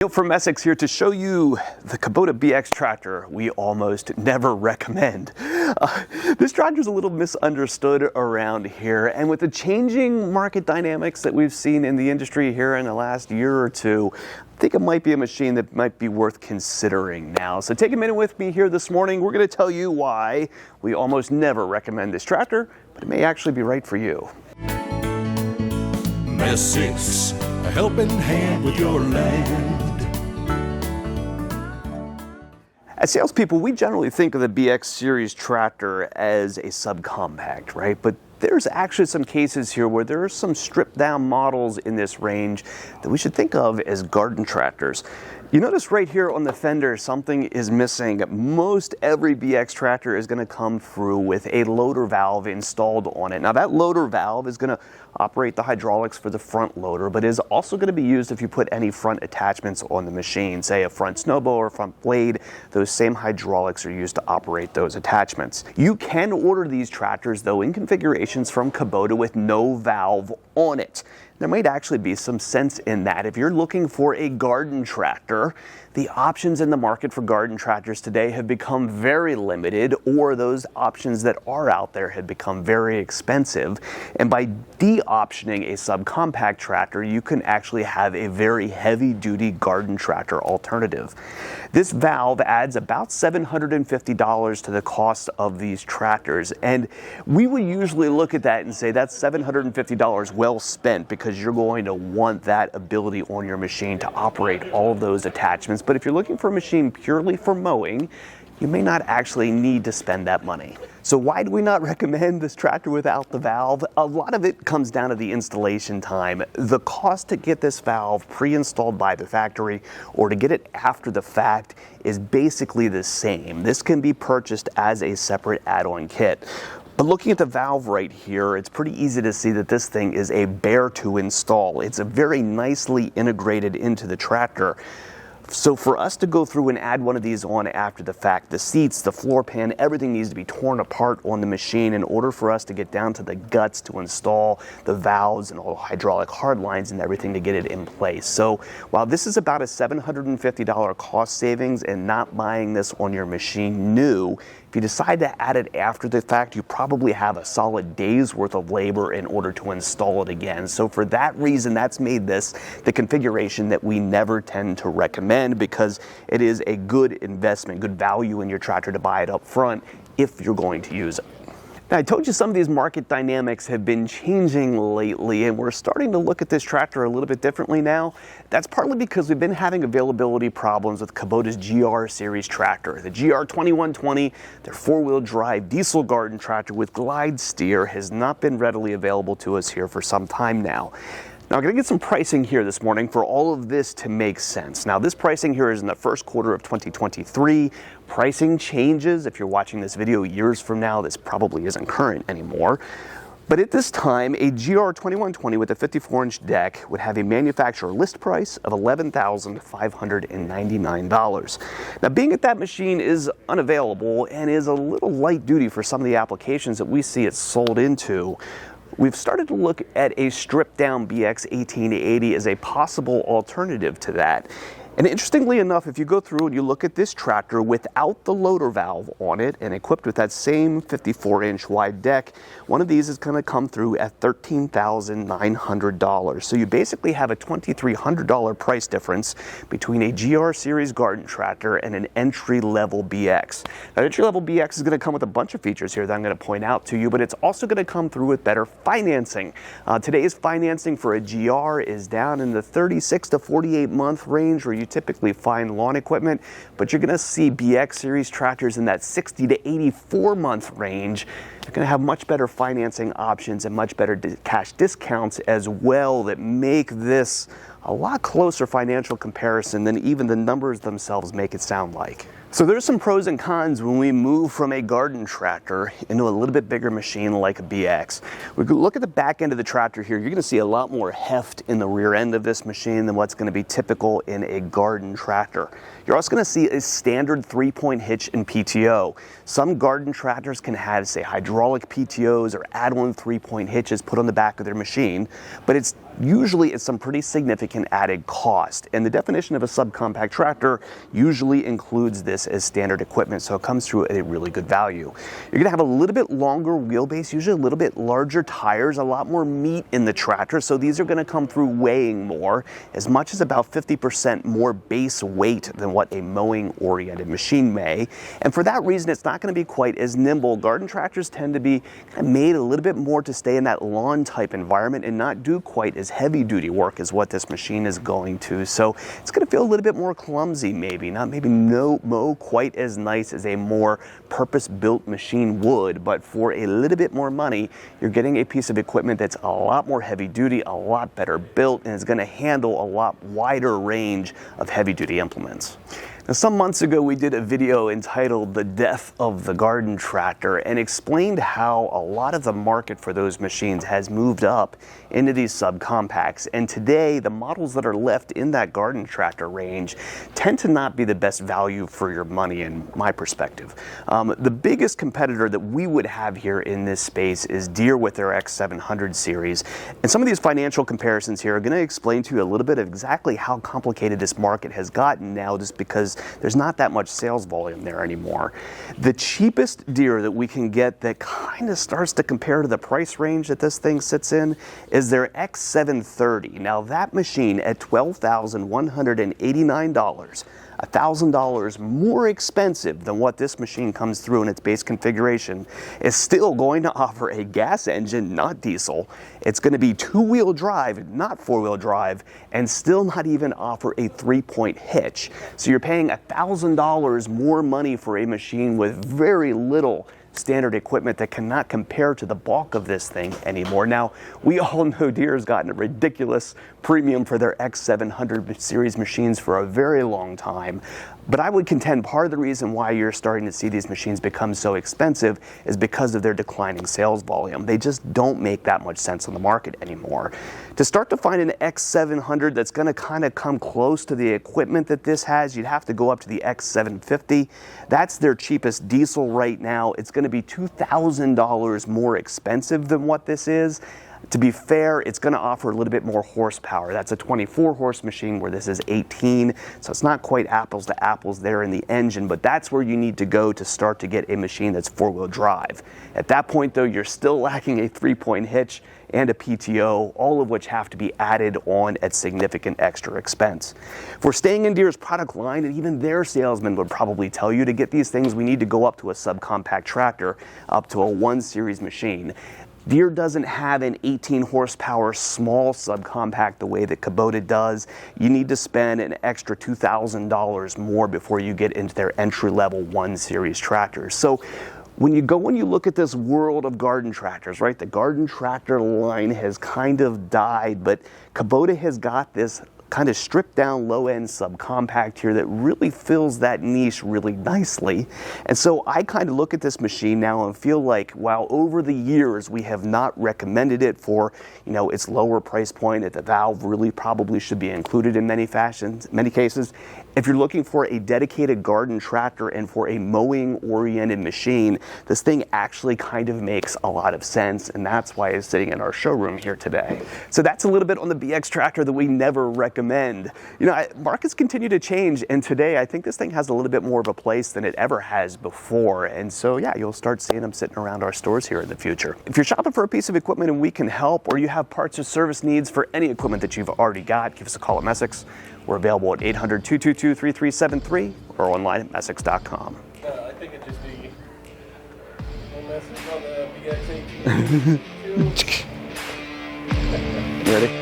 Neil from Essex here to show you the Kubota BX tractor we almost never recommend. This tractor is a little misunderstood around here, and with the changing market dynamics that we've seen in the industry here in the last year or two, I think it might be a machine that might be worth considering now. So take a minute with me here this morning. We're going to tell you why we almost never recommend this tractor, but it may actually be right for you. Essex, a helping hand with your land. As salespeople, we generally think of the BX series tractor as a subcompact, right? But there's actually some cases here where there are some stripped down models in this range that we should think of as garden tractors. You notice right here on the fender something is missing. Most every BX tractor is going to come through with a loader valve installed on it. Now that loader valve is going to operate the hydraulics for the front loader, but is also going to be used if you put any front attachments on the machine, say a front snowblower or front blade. Those same hydraulics are used to operate those attachments. You can order these tractors though in configurations from Kubota with no valve on it. There might actually be some sense in that. If you're looking for a garden tractor, the options in the market for garden tractors today have become very limited, or those options that are out there have become very expensive. And by de-optioning a subcompact tractor, you can actually have a very heavy-duty garden tractor alternative. This valve adds about $750 to the cost of these tractors, and we would usually look at that and say that's $750 well spent, because you're going to want that ability on your machine to operate all of those attachments. But if you're looking for a machine purely for mowing, you may not actually need to spend that money. So why do we not recommend this tractor without the valve? A lot of it comes down to the installation time. The cost to get this valve pre-installed by the factory or to get it after the fact is basically the same. This can be purchased as a separate add-on kit. But looking at the valve right here, it's pretty easy to see that this thing is a bear to install. It's a very nicely integrated into the tractor. So for us to go through and add one of these on after the fact, the seats, the floor pan, everything needs to be torn apart on the machine in order for us to get down to the guts to install the valves and all the hydraulic hard lines and everything to get it in place. So while this is about a $750 cost savings and not buying this on your machine new, if you decide to add it after the fact, you probably have a solid day's worth of labor in order to install it again. So for that reason, that's made this the configuration that we never tend to recommend, because it is a good investment, good value in your tractor to buy it up front if you're going to use it. Now, I told you some of these market dynamics have been changing lately, and we're starting to look at this tractor a little bit differently now. That's partly because we've been having availability problems with Kubota's GR series tractor. The GR2120, their four-wheel drive diesel garden tractor with glide steer, has not been readily available to us here for some time now. Now, I'm going to get some pricing here this morning for all of this to make sense. Now, this pricing here is in the first quarter of 2023. Pricing changes. If you're watching this video years from now, this probably isn't current anymore. But at this time, a GR2120 with a 54-inch deck would have a manufacturer list price of $11,599. Now, being that machine is unavailable and is a little light duty for some of the applications that we see it sold into, we've started to look at a stripped down BX1880 as a possible alternative to that. And interestingly enough, if you go through and you look at this tractor without the loader valve on it and equipped with that same 54-inch wide deck, one of these is going to come through at $13,900. So you basically have a $2,300 price difference between a GR series garden tractor and an entry-level BX. Now, entry-level BX is going to come with a bunch of features here that I'm going to point out to you, but it's also going to come through with better financing. Today's financing for a GR is down in the 36 to 48 month range, where you typically find lawn equipment, but you're going to see BX series tractors in that 60 to 84 month range. You're going to have much better financing options and much better cash discounts as well that make this a lot closer financial comparison than even the numbers themselves make it sound like. So there's some pros and cons when we move from a garden tractor into a little bit bigger machine like a BX. We could look at the back end of the tractor here. You're going to see a lot more heft in the rear end of this machine than what's going to be typical in a garden tractor. You're also going to see a standard 3-point hitch in PTO. Some garden tractors can have, say, hydraulic PTOs or add-on 3-point hitches put on the back of their machine, but it's usually it's some pretty significant added cost. And the definition of a subcompact tractor usually includes this as standard equipment, so it comes through at a really good value. You're going to have a little bit longer wheelbase, usually a little bit larger tires, a lot more meat in the tractor, so these are going to come through weighing more, as much as about 50% more base weight than what a mowing-oriented machine may. And for that reason, it's not going to be quite as nimble. Garden tractors tend to be kind of made a little bit more to stay in that lawn-type environment and not do quite as heavy-duty work as what this machine is going to. So it's going to feel a little bit more clumsy, maybe. Not maybe no mow quite as nice as a more purpose-built machine would, but for a little bit more money, you're getting a piece of equipment that's a lot more heavy-duty, a lot better built, and is going to handle a lot wider range of heavy-duty implements. Now, some months ago, we did a video entitled "The Death of the Garden Tractor" and explained how a lot of the market for those machines has moved up into these subcompacts. And today, the models that are left in that garden tractor range tend to not be the best value for your money, in my perspective. The biggest competitor that we would have here in this space is Deere with their X700 series. And some of these financial comparisons here are going to explain to you a little bit of exactly how complicated this market has gotten now, just because there's not that much sales volume there anymore. The cheapest Deere that we can get that kind of starts to compare to the price range that this thing sits in is their X730. Now that machine at $12,189, $1,000 more expensive than what this machine comes through in its base configuration, is still going to offer a gas engine, not diesel. It's going to be two-wheel drive, not four-wheel drive, and still not even offer a three-point hitch. So you're paying $1,000 more money for a machine with very little standard equipment that cannot compare to the bulk of this thing anymore. Now, we all know Deere has gotten a ridiculous premium for their X700 series machines for a very long time. But I would contend part of the reason why you're starting to see these machines become so expensive is because of their declining sales volume. They just don't make that much sense on the market anymore. To start to find an X700 that's going to kind of come close to the equipment that this has, you'd have to go up to the X750. That's their cheapest diesel right now. It's going to be $2,000 more expensive than what this is. To be fair, it's going to offer a little bit more horsepower. That's a 24-horse machine where this is 18, so it's not quite apples to apples there in the engine, but that's where you need to go to start to get a machine that's four-wheel drive. At that point, though, you're still lacking a three-point hitch and a PTO, all of which have to be added on at significant extra expense. If we're staying in Deere's product line, and even their salesman would probably tell you to get these things, we need to go up to a subcompact tractor, up to a 1 Series machine. Deere doesn't have an 18 horsepower small subcompact the way that Kubota does. You need to spend an extra $2,000 more before you get into their entry-level 1 Series tractors. So when you look at this world of garden tractors, right, the garden tractor line has kind of died, but Kubota has got this kind of stripped down low-end subcompact here that really fills that niche really nicely. And so I kind of look at this machine now and feel like, while over the years we have not recommended it for, its lower price point, that the valve really probably should be included in many cases, if you're looking for a dedicated garden tractor and for a mowing-oriented machine, this thing actually kind of makes a lot of sense, and that's why it's sitting in our showroom here today. So that's a little bit on the BX tractor that we never recommend. Markets continue to change, and today I think this thing has a little bit more of a place than it ever has before, and so yeah, you'll start seeing them sitting around our stores here in the future. If you're shopping for a piece of equipment and we can help, or you have parts or service needs for any equipment that you've already got, give us a call at Messick's. We're available at 800-222-3373 or online at messick's.com. I think it just be no message on the BX1880. You ready?